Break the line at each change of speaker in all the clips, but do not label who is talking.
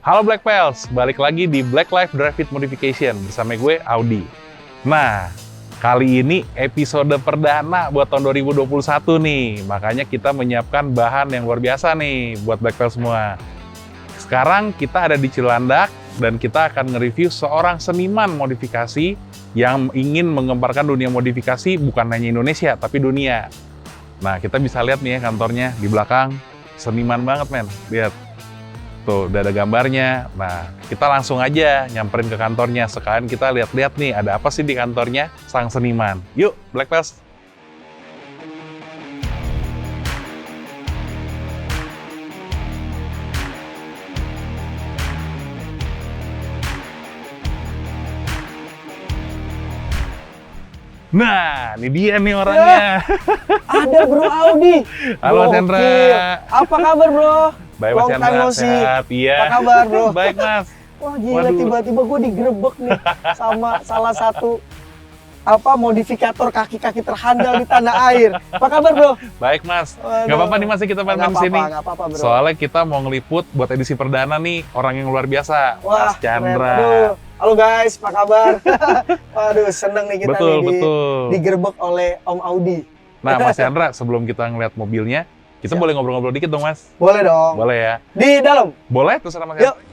Halo Black Pals, balik lagi di Black Life Drive It Modification bersama gue, Audi. Nah, kali ini episode perdana buat tahun 2021 nih. Makanya kita menyiapkan bahan yang luar biasa nih buat Black Pals semua. Sekarang kita ada di Cilandak dan kita akan nge-review seorang seniman modifikasi yang ingin menggemparkan dunia modifikasi bukan hanya Indonesia, tapi dunia. Nah, kita bisa lihat nih ya kantornya di belakang. Seniman banget, men. Lihat. Tuh, udah ada gambarnya. Nah, kita langsung aja nyamperin ke kantornya. Sekalian kita lihat-lihat nih, ada apa sih di kantornya sang seniman. Yuk, Black Pals. Nah, ini dia nih orangnya.
Ada Bro Audi.
Halo,
Gokil.
Chandra.
Apa kabar Bro?
Baik, Mas
Long
Chandra.
time no see.
Sehat, iya.
Apa kabar Bro?
Baik, Mas.
Wah gila,
Waduh.
tiba-tiba gue digerebek nih sama salah satu modifikator kaki-kaki terhandal di tanah air. Apa kabar Bro?
Baik, Mas.
Waduh.
Nggak apa-apa nih, Mas, kita main
Nggak
di sini.
apa-apa, nggak apa-apa Bro.
Soalnya kita mau ngeliput buat edisi perdana nih, orang yang luar biasa,
Wah,
Mas Chandra.
keren. Aduh. Halo guys, apa kabar? Waduh, seneng nih kita
Betul,
nih
betul.
digerebek oleh Om Audi.
Nah, Mas Chandra, sebelum kita ngeliat mobilnya, kita
Siap.
boleh ngobrol-ngobrol dikit dong, Mas?
Boleh dong.
Boleh ya?
Di dalam.
Boleh, terserah Mas
Yuk.
Chandra.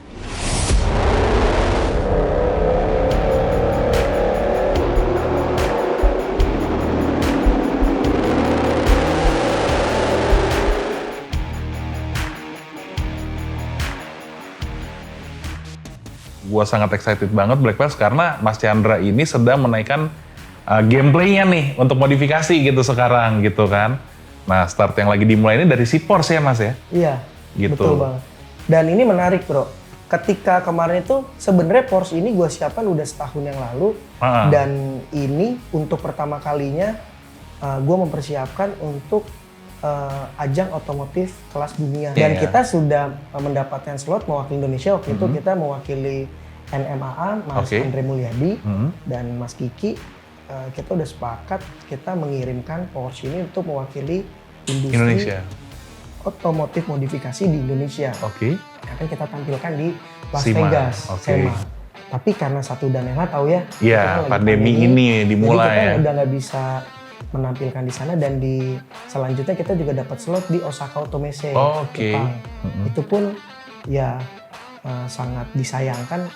Gua sangat excited banget Black Pals karena Mas Chandra ini sedang menaikkan gameplaynya nih untuk modifikasi gitu sekarang gitu kan. Nah, start yang lagi dimulai ini dari si Porsche ya, Mas ya?
Iya,
Gitu.
betul banget. Dan ini menarik Bro. Ketika kemarin itu sebenarnya Porsche ini gue siapkan udah setahun yang lalu.
Ah.
Dan ini untuk pertama kalinya gue mempersiapkan untuk ajang otomotif kelas dunia. Dan
Iya.
kita sudah mendapatkan slot mewakili Indonesia. Waktu itu kita mewakili NMAA, Mas
Oke.
Andre Mulyadi
Mhm.
dan Mas Kiki. Kita udah sepakat kita mengirimkan Porsche ini untuk mewakili industri
Indonesia.
otomotif modifikasi di Indonesia.
Oke.
Akan kita tampilkan di Las
SEMA,
Vegas,
oke.
SEMA. Tapi karena satu dan yang lain tahu ya,
Iya,
kita kan lagi
pandemi ini dimulai
jadi kita
ya.
udah nggak bisa menampilkan di sana dan di selanjutnya kita juga dapat slot di Osaka Automesse,
Oh, oke.
Jepang.
Mhm.
Itu pun ya sangat disayangkan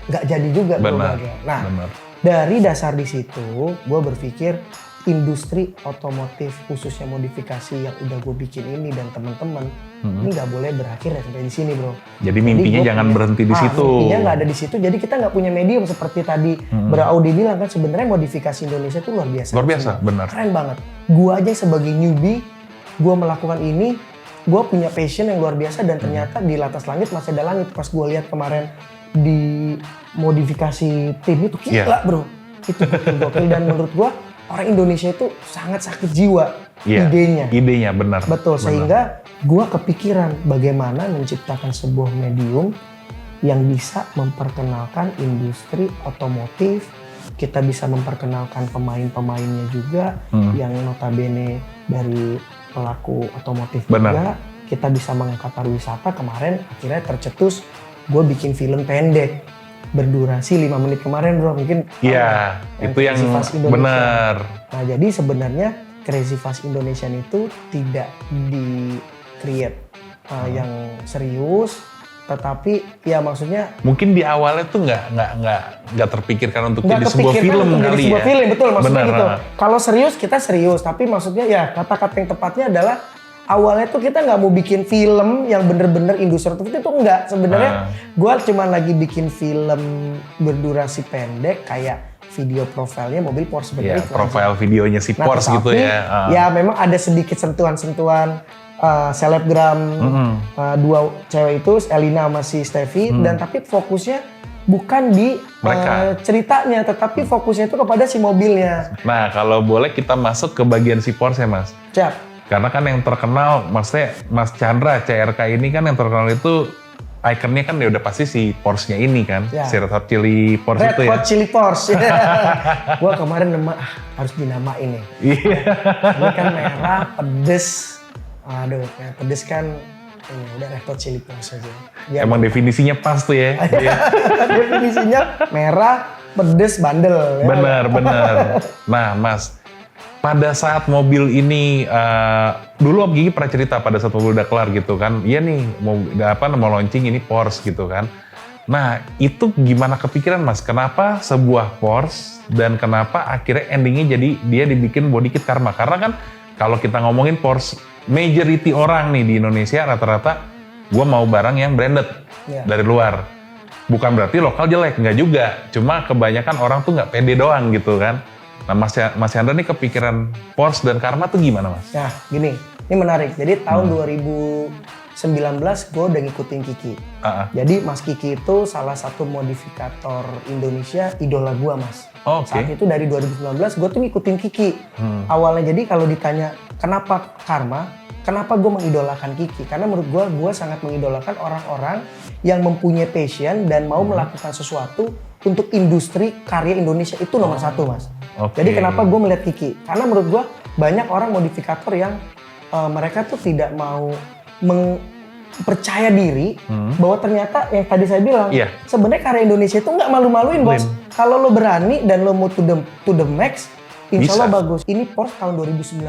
nggak jadi juga Bro
Benar.
Bagel. Nah,
Benar.
dari dasar di situ, gue berpikir industri otomotif khususnya modifikasi yang udah gue bikin ini dan teman-teman
Mhm.
ini nggak boleh berakhir ya sampai di sini bro.
Jadi mimpinya
gua
jangan
punya-
berhenti di situ.
Mimpinya nggak ada di situ, jadi kita nggak punya medium seperti tadi Bro Audi bilang kan sebenarnya modifikasi Indonesia itu luar biasa.
Luar biasa, benar.
Keren banget. Gua aja sebagai newbie, gua melakukan ini, gua punya passion yang luar biasa dan ternyata di atas langit masih ada langit. Pas gua lihat kemarin di modifikasi tim itu gila
Iya.
bro. Itu gokil dan menurut gua orang Indonesia itu sangat sakit jiwa
Iya.
idenya.
Idenya benar.
Betul,
Benar.
sehingga gua kepikiran bagaimana menciptakan sebuah medium yang bisa memperkenalkan industri otomotif, kita bisa memperkenalkan pemain-pemainnya juga yang notabene dari pelaku otomotif
Benar.
juga, kita bisa mengangkat pariwisata. Kemarin akhirnya tercetus gue bikin film pendek berdurasi 5 menit kemarin bro, mungkin
Iya,
yang
itu yang
Crazy Fast Indonesia.
benar.
Nah, jadi sebenarnya Crazy Fast Indonesia itu tidak di-create yang serius, tetapi ya maksudnya
Mungkin di awalnya tuh nggak terpikirkan untuk
nggak
jadi sebuah
kepikirkan
film
untuk jadi
kali
sebuah
ya.
film, betul maksudnya
Benar.
gitu. Kalau serius kita serius, tapi maksudnya ya kata-kata yang tepatnya adalah awalnya tuh kita nggak mau bikin film yang bener-bener industri otomotif itu enggak. Sebenarnya gue cuma lagi bikin film berdurasi pendek kayak video profilnya mobil Porsche
Ya,
sebenarnya. itu aja.
profile videonya si
Nah,
Porsche gitu
tetapi,
ya.
Ya memang ada sedikit sentuhan-sentuhan selebgram dua cewek itu, Elina sama si Steffi, dan tapi fokusnya bukan di
Mereka.
ceritanya, tetapi fokusnya itu kepada si mobilnya.
Nah, kalau boleh kita masuk ke bagian si Porsche, Mas.
Siap.
Karena kan yang terkenal, maksudnya Mas Chandra, CRK ini kan yang terkenal itu ikonnya kan ya udah pasti si Porsche-nya ini kan.
Ya.
Si Red Hot Chili Porsche
Red
itu ya.
Hot Chili Porsche. Gua kemarin harus dinamain nih.
Iya.
Ini kan merah, pedes. Aduh, pedes kan ini udah Red Hot Chili Peppers aja. Biar
Emang definisinya pas tuh ya. Iya.
definisinya merah, pedes, bandel. Ya.
Bener. Nah, Mas, pada saat mobil ini, dulu Om Gigi pernah cerita pada saat mobil udah kelar gitu kan, iya nih mau launching ini Porsche gitu kan. Nah, itu gimana kepikiran Mas? Kenapa sebuah Porsche dan kenapa akhirnya endingnya jadi dia dibikin body kit Karma? Karena kan kalau kita ngomongin Porsche, majority orang nih di Indonesia rata-rata gue mau barang yang branded dari luar. Bukan berarti lokal jelek, nggak juga. Cuma kebanyakan orang tuh nggak pede doang gitu kan. Nah, Mas Chandra nih kepikiran Porsche dan Karma tuh gimana, Mas?
Nah, gini, ini menarik. Jadi tahun 2019 gue udah ngikutin Kiki. Jadi Mas Kiki itu salah satu modifikator Indonesia, idola gue, Mas. Saat itu dari 2019 gue tuh ngikutin Kiki. Awalnya jadi kalau ditanya kenapa Karma, kenapa gue mengidolakan Kiki? Karena menurut gue sangat mengidolakan orang-orang yang mempunyai passion dan mau melakukan sesuatu untuk industri karya Indonesia itu nomor satu, Mas. Jadi kenapa gue melihat Kiki? Karena menurut gue banyak orang modifikator yang mereka tuh tidak mau percaya diri bahwa ternyata yang tadi saya bilang sebenarnya karya Indonesia itu nggak malu-maluin, Bos. Kalau lo berani dan lo mau to the max, insya Allah bagus. Ini Porsche tahun 2019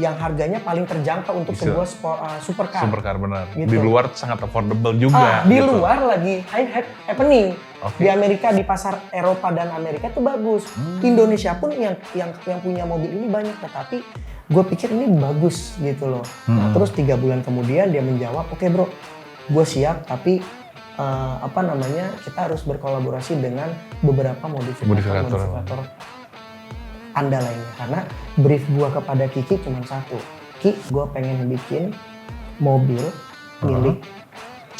yang harganya paling terjangkau untuk sebuah supercar.
Supercar benar.
Gitu.
Di luar sangat affordable juga.
Di luar lagi happening. Di Amerika, di pasar Eropa dan Amerika itu bagus. Indonesia pun yang punya mobil ini banyak, tetapi gue pikir ini bagus gitu loh. Nah, terus 3 bulan kemudian dia menjawab, oke bro, gue siap, tapi kita harus berkolaborasi dengan beberapa modifikator Anda lainnya. Karena brief gue kepada Kiki cuma satu, Ki, gue pengen bikin mobil milik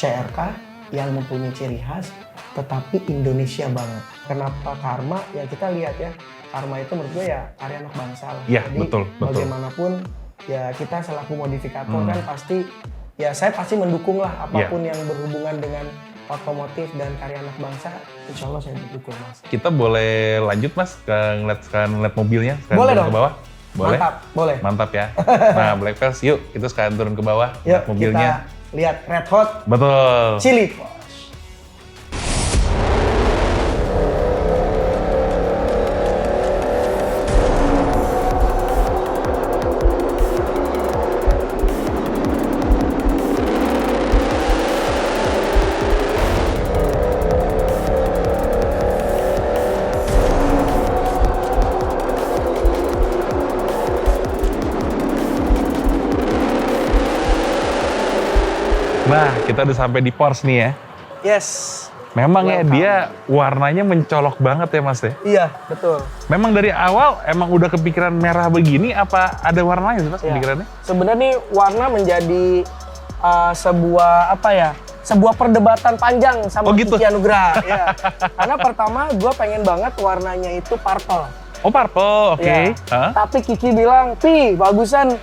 CRK yang mempunyai ciri khas tetapi Indonesia banget. Kenapa Karma? Ya kita lihat ya, Karma itu menurut gue ya karya anak bangsa lah.
Jadi betul.
Bagaimanapun ya kita selaku modifikator kan pasti, ya saya pasti mendukung lah apapun yang berhubungan dengan otomotif dan karya anak bangsa, insya Allah saya dukung, Mas.
Kita boleh lanjut, Mas, ke ngeliat mobilnya?
Boleh dong.
Ke bawah? Boleh?
Mantap, boleh.
Mantap ya. Nah, Black Vels, yuk kita sekalian turun ke bawah.
Yuk,
mobilnya.
kita lihat Red Hot Chili Peppers.
Nah, kita udah sampai di Porsche nih ya.
Yes.
Memang ya dia warnanya mencolok banget ya, Mas ya?
Iya, betul.
Memang dari awal emang udah kepikiran merah begini, apa ada warnanya sih, Mas, kepikirannya?
Sebenarnya nih warna menjadi sebuah perdebatan panjang sama Kiki Anugrah. Ya. Karena pertama gue pengen banget warnanya itu purple.
Oh, purple, oke.
Ya. Tapi Kiki bilang, Pi, bagusan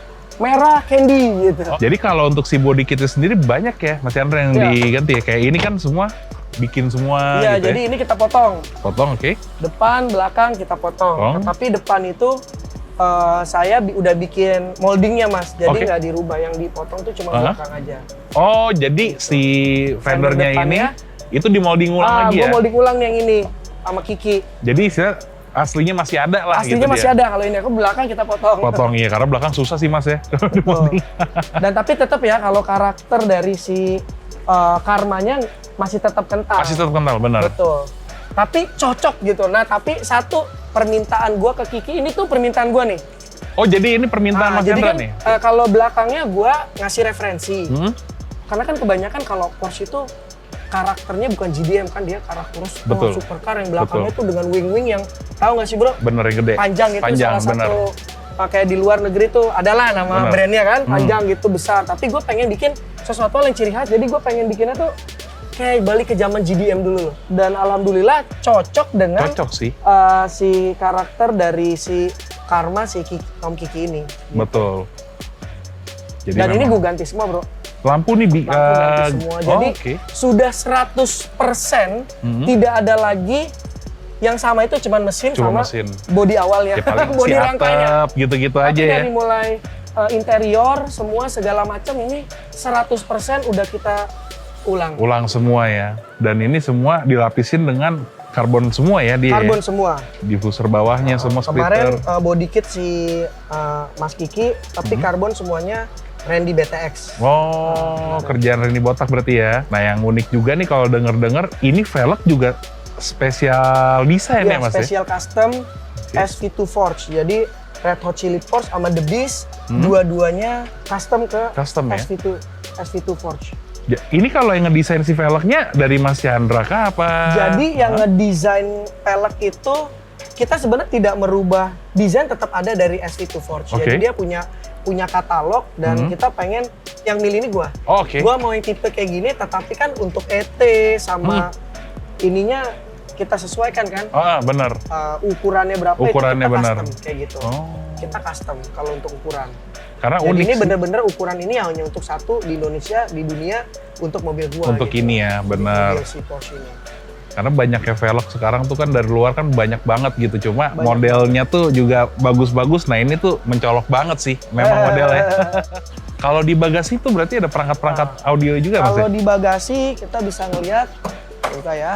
merah candy gitu.
Jadi kalau untuk si body kitnya sendiri banyak ya, Mas Chandra yang diganti ya? Kayak ini kan semua bikin semua
gitu jadi
ya?
ini kita potong.
Potong, oke.
Depan, belakang kita potong. Tapi depan itu saya udah bikin moldingnya, Mas. Jadi nggak dirubah, yang dipotong tuh cuma belakang aja.
Oh, jadi si fendernya ini itu di molding ulang lagi ya?
Gue molding ulang yang ini sama Kiki.
Jadi istilah aslinya masih ada lah.
Aslinya
gitu
masih ada, kalau ini aku belakang kita potong.
Potong, iya, karena belakang susah sih, Mas ya.
Dan tapi tetap ya, kalau karakter dari si Karmanya masih tetap kental.
Masih tetap kental, benar.
Betul. Tapi cocok gitu. Nah, tapi satu permintaan gue ke Kiki, ini tuh permintaan gue nih.
Oh, jadi ini permintaan Mas Chandra nih?
Kalau belakangnya gue ngasih referensi. Karena kan kebanyakan kalau Porsche itu karakternya bukan GDM, kan dia karakter supercar yang belakangnya tuh dengan wing-wing yang tahu nggak sih bro?
Bener, yang gede.
Panjang itu salah satu kayak di luar negeri tuh adalah nama brandnya kan, panjang gitu besar. Tapi gue pengen bikin sesuatu yang ciri khas, jadi gue pengen bikinnya tuh kayak balik ke zaman GDM dulu loh. Dan alhamdulillah cocok dengan si karakter dari si Karma, si Om Kiki ini.
Betul.
Jadi dan ini gue ganti semua bro.
Lampu nih
ganti semua. Jadi sudah 100% tidak ada lagi yang sama, itu cuman mesin sama bodi awalnya.
Ya, paling
bodi
si
rangkainya.
Gitu-gitu aja ya.
Dari mulai interior, semua segala macam ini 100% udah kita ulang.
Ulang semua ya. Dan ini semua dilapisin dengan karbon semua ya dia.
Karbon
ya?
semua.
Diffuser bawahnya semua
Kemarin
splitter.
body kit si Mas Kiki, tapi karbon semuanya Randy BTX.
Oh, kerjaan Reni Botak berarti ya. Nah, yang unik juga nih kalau denger-denger, ini velg juga spesial desain ya Mas ya?
Special custom SV2 Forge. Jadi Red Hot Chili Peppers sama The Beast, dua-duanya custom ke
Custom ya?
SV2 Forge.
Ya, ini kalau yang ngedesain si velgnya dari Mas Chandra kah apa?
Jadi yang ngedesain pelek itu kita sebenarnya tidak merubah desain, tetap ada dari SV2 Forge.
Oke.
Jadi dia punya katalog dan kita pengen yang milih ini gua.
Oh, oke.
Gua mau yang tipe kayak gini, tetapi kan untuk ET sama ininya kita sesuaikan kan.
Oh, bener.
Ukurannya berapa
Ukurannya
itu kita
benar.
custom kayak gitu.
Oh.
Kita custom kalau untuk ukuran.
Karena
Dan
unik
ini
sih.
bener-bener ukuran ini hanya untuk satu di Indonesia, di dunia untuk mobil gua.
Untuk
gitu.
ini ya, bener.
Mobil si Porsche ini.
Karena banyaknya velg sekarang tuh kan dari luar kan banyak banget gitu. Cuma
Banyak
modelnya tuh juga bagus-bagus. Nah ini tuh mencolok banget sih memang modelnya. Kalau di bagasi tuh berarti ada perangkat-perangkat audio juga Mas ya?
Kalau di bagasi kita bisa ngelihat, buka ya,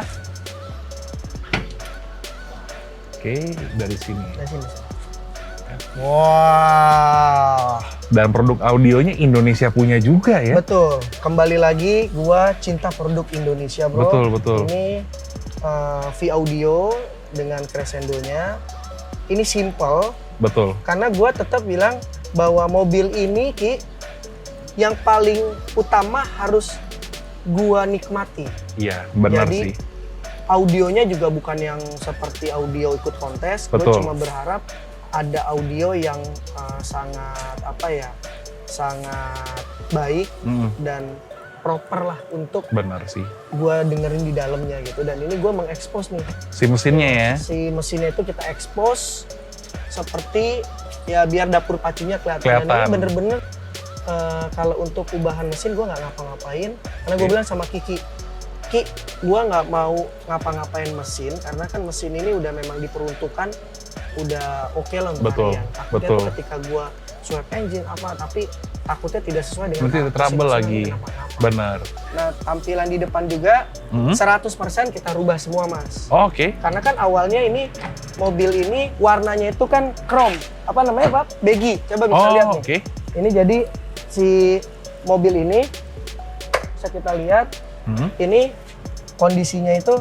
Oke, dari sini.
dari sini. Wah,
Dan produk audionya Indonesia punya juga ya?
betul. Kembali lagi, gua cinta produk Indonesia, bro.
Betul, betul.
Ini V Audio dengan crescendonya. Ini simple,
Betul.
karena gua tetap bilang bahwa mobil ini, Ki, yang paling utama harus gua nikmati.
Iya, benar
Jadi,
sih.
audionya juga bukan yang seperti audio ikut kontes. Gue
Betul.
cuma berharap ada audio yang sangat sangat baik dan proper lah untuk
Benar sih.
gue dengerin di dalamnya gitu. Dan ini gue mengekspos nih
Si mesinnya ya?
si mesinnya itu kita expose seperti ya biar dapur pacunya kelihatan. Dan
Kelihatan.
ini bener-bener kalau untuk ubahan mesin gue nggak ngapa-ngapain karena gue
Oke.
bilang sama Kiki, gue nggak mau ngapa-ngapain mesin karena kan mesin ini udah memang diperuntukkan udah oke lah untuk
Betul,
harian. Takutnya
betul.
tuh ketika gue swap engine tapi takutnya tidak sesuai dengan
Nanti ada trouble
mesin-mesin
lagi.
kenapa-napa.
Benar.
Nah tampilan di depan juga 100% kita rubah semua mas.
Oh, oke.
Karena kan awalnya ini mobil ini warnanya itu kan chrome, apa namanya Pak? Baggy. Coba bisa
Oh,
lihat nih.
oke.
Ini jadi si mobil ini bisa kita lihat ini kondisinya itu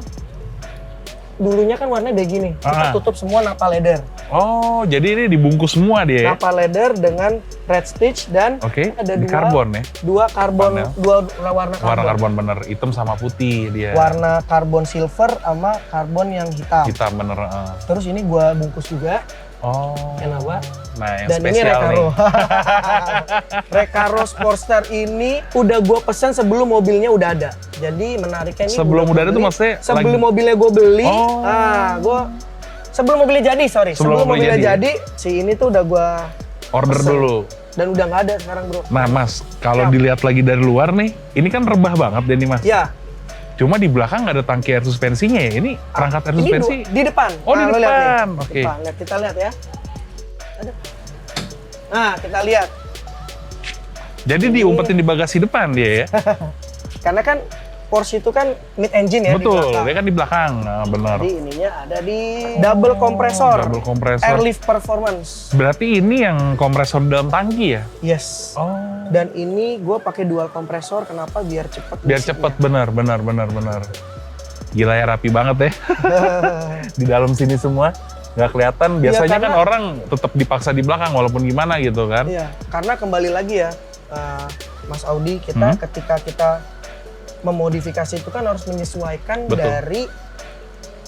dulunya kan warnanya begini. Kita tutup semua napa leather.
Oh, jadi ini dibungkus semua dia ya?
Napa leather dengan red stitch dan
Oke,
ada
di
dua
karbon ya?
dua karbon,
Panel.
dua warna karbon.
Warna karbon bener, hitam sama putih dia.
Warna karbon silver sama karbon yang hitam.
Hitam bener.
Terus ini gua bungkus juga.
Oh.
Kenapa?
Nah, yang
Dan ini
spesial nih.
Recaro. Recaro Sportster ini udah gue pesan sebelum mobilnya udah ada. Jadi menariknya ini
Sebelum udah ada
gua
tuh
beli.
maksudnya
sebelum
lagi-
mobilnya gue beli,
Oh.
sebelum mobilnya jadi,
Sebelum mobilnya
jadi, si ini tuh udah gue
Order
pesen.
dulu.
Dan udah nggak ada sekarang bro.
Nah Mas, kalau
Siap.
dilihat lagi dari luar nih, ini kan rebah banget deh nih Mas.
Ya,
Cuma di belakang nggak ada tangki air suspensinya ya. Ini perangkat air
ini
suspensi.
di depan.
Oh, di
lo lihat nih.
depan.
Di
Oke.
depan. Lihat, kita lihat ya. Ada. Nah, kita lihat.
Jadi
Ini-
diumpetin di bagasi depan dia ya.
Karena kan Porsche itu kan mid engine ya di
Betul,
belakang.
dia kan di belakang. Nah, benar.
Jadi ininya ada di double kompresor.
Double kompresor.
Airlift performance.
Berarti ini yang kompresor dalam tangki ya?
Yes.
Oh.
Dan ini gue pakai dual kompresor. Kenapa? Biar cepet.
Biar
mesinnya.
cepet, benar. Gila ya, rapi banget ya. Di dalam sini semua. Nggak kelihatan. Biasanya kan
karena-
orang tetap dipaksa di belakang walaupun gimana gitu kan.
Iya. Karena kembali lagi ya, Mas Audi, kita ketika kita memodifikasi itu kan harus menyesuaikan
Betul.
dari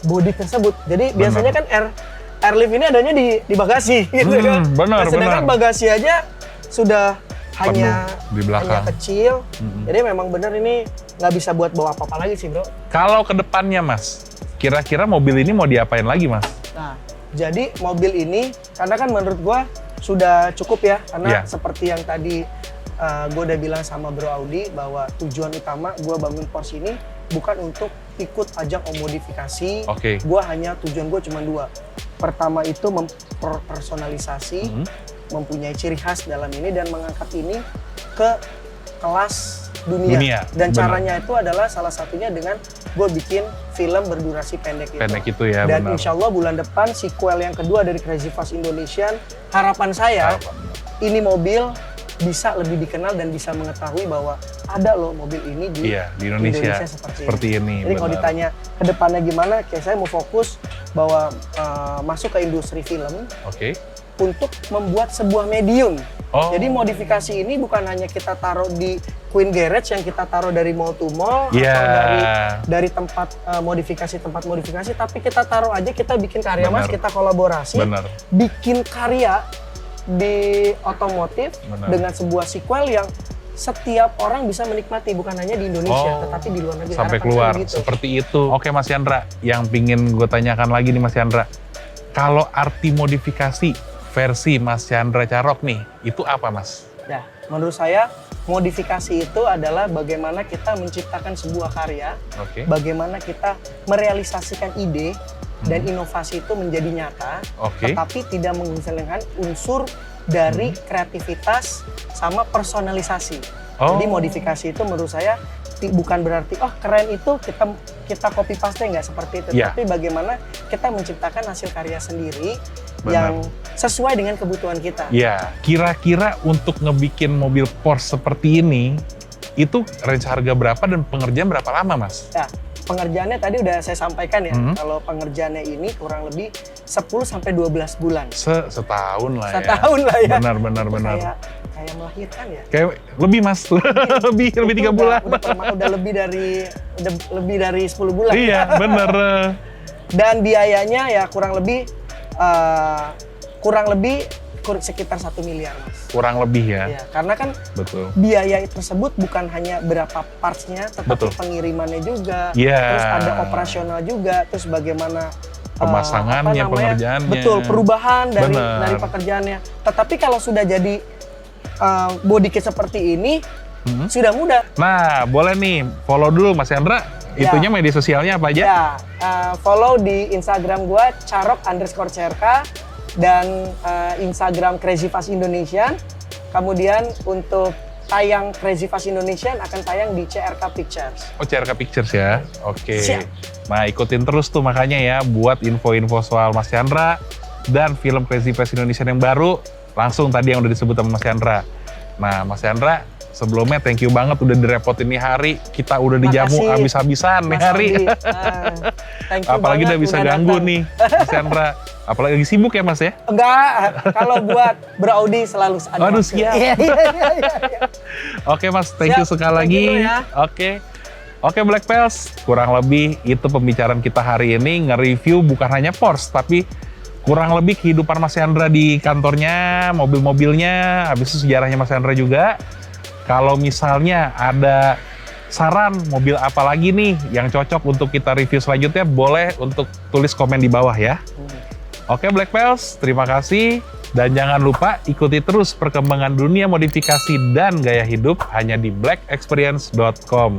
bodi tersebut. Jadi biasanya kan airlift ini adanya di bagasi gitu kan.
benar,
Nah, sedangkan
benar.
bagasi aja sudah hanya
di belakang.
hanya kecil. Jadi memang benar ini nggak bisa buat bawa apa-apa lagi sih bro.
Kalau ke depannya Mas, kira-kira mobil ini mau diapain lagi Mas?
Nah, jadi mobil ini karena kan menurut gua sudah cukup ya, karena
Iya.
seperti yang tadi gue udah bilang sama Bro Audi bahwa tujuan utama gue bangun Porsche ini bukan untuk ikut ajang modifikasi.
Oke.
Tujuan gue cuma dua. Pertama itu mempersonalisasi. mempunyai ciri khas dalam ini dan mengangkat ini ke kelas dunia. Dan
benar.
caranya itu adalah salah satunya dengan gue bikin film berdurasi pendek itu.
Pendek itu ya,
dan
benar.
insya Allah bulan depan sequel yang kedua dari Crazy Fast Indonesian, harapan saya ini mobil bisa lebih dikenal dan bisa mengetahui bahwa ada loh mobil ini di
Indonesia seperti ini.
Jadi kalau ditanya ke depannya gimana, kayak saya mau fokus bahwa masuk ke industri film untuk membuat sebuah medium. Jadi modifikasi ini bukan hanya kita taruh di Queen Garage yang kita taruh dari mall to mall atau dari tempat modifikasi, tapi kita taruh aja, kita bikin karya Mas, kita kolaborasi, bikin karya di otomotif dengan sebuah sequel yang setiap orang bisa menikmati, bukan hanya di Indonesia tetapi di luar negeri.
Sampai keluar gitu. Seperti itu. Oke Mas Chandra, yang pingin gue tanyakan lagi nih Mas Chandra, kalau arti modifikasi versi Mas Chandra Carok nih, itu apa Mas?
Ya, menurut saya modifikasi itu adalah bagaimana kita menciptakan sebuah karya, bagaimana kita merealisasikan ide dan inovasi itu menjadi nyata, tetapi tidak menghilangkan unsur dari kreativitas sama personalisasi. Jadi modifikasi itu menurut saya bukan berarti keren itu kita copy paste, nggak seperti itu, tapi bagaimana kita menciptakan hasil karya sendiri yang sesuai dengan kebutuhan kita.
Ya, kira-kira untuk ngebikin mobil Porsche seperti ini, itu range harga berapa dan pengerjaan berapa lama, Mas?
Ya, pengerjaannya tadi udah saya sampaikan ya. Kalau pengerjaannya ini kurang lebih 10-12 bulan.
Setahun lah ya.
Setahun lah ya.
Benar.
Kayak melahirkan ya.
Kayak lebih Mas, lebih 3 bulan.
Udah lebih dari 10 bulan.
Iya, benar.
Dan biayanya ya kurang lebih sekitar 1 miliar Mas.
Kurang lebih ya.
Iya, karena kan biaya tersebut bukan hanya berapa partsnya, tetapi pengirimannya juga, terus ada operasional juga, terus bagaimana
pemasangannya, pengerjaannya.
Betul, perubahan dari pekerjaannya. Tetapi kalau sudah jadi body kit seperti ini, sudah mudah.
Nah, boleh nih follow dulu Mas Chandra. Itunya media sosialnya apa aja?
Ya, follow di Instagram gua @carok_crk dan Instagram Crazy Fast Indonesian. Kemudian untuk tayang Crazy Fast Indonesian akan tayang di CRK Pictures.
CRK Pictures ya. Nah, ikutin terus tuh makanya ya buat info-info soal Mas Chandra dan film Crazy Fast Indonesian yang baru. Langsung tadi yang udah disebut sama Mas Chandra. Nah, Mas Chandra, sebelumnya thank you banget udah direpotin nih hari. Kita udah dijamu habis-habisan nih hari. Apalagi udah bisa ganggu nih Mas Chandra. Apalagi sibuk ya Mas ya?
Enggak, kalau buat beraudi selalu ada.
Aduh, siap. Iya. Oke Mas, thank you sekali lagi. Oke Black Pals, kurang lebih itu pembicaraan kita hari ini, nge-review bukan hanya Porsche, tapi kurang lebih kehidupan Mas Chandra di kantornya, mobil-mobilnya, habis itu sejarahnya Mas Chandra juga. Kalau misalnya ada saran mobil apa lagi nih yang cocok untuk kita review selanjutnya, boleh untuk tulis komen di bawah ya. Oke Black Pals, terima kasih. Dan jangan lupa ikuti terus perkembangan dunia modifikasi dan gaya hidup hanya di blackexperience.com.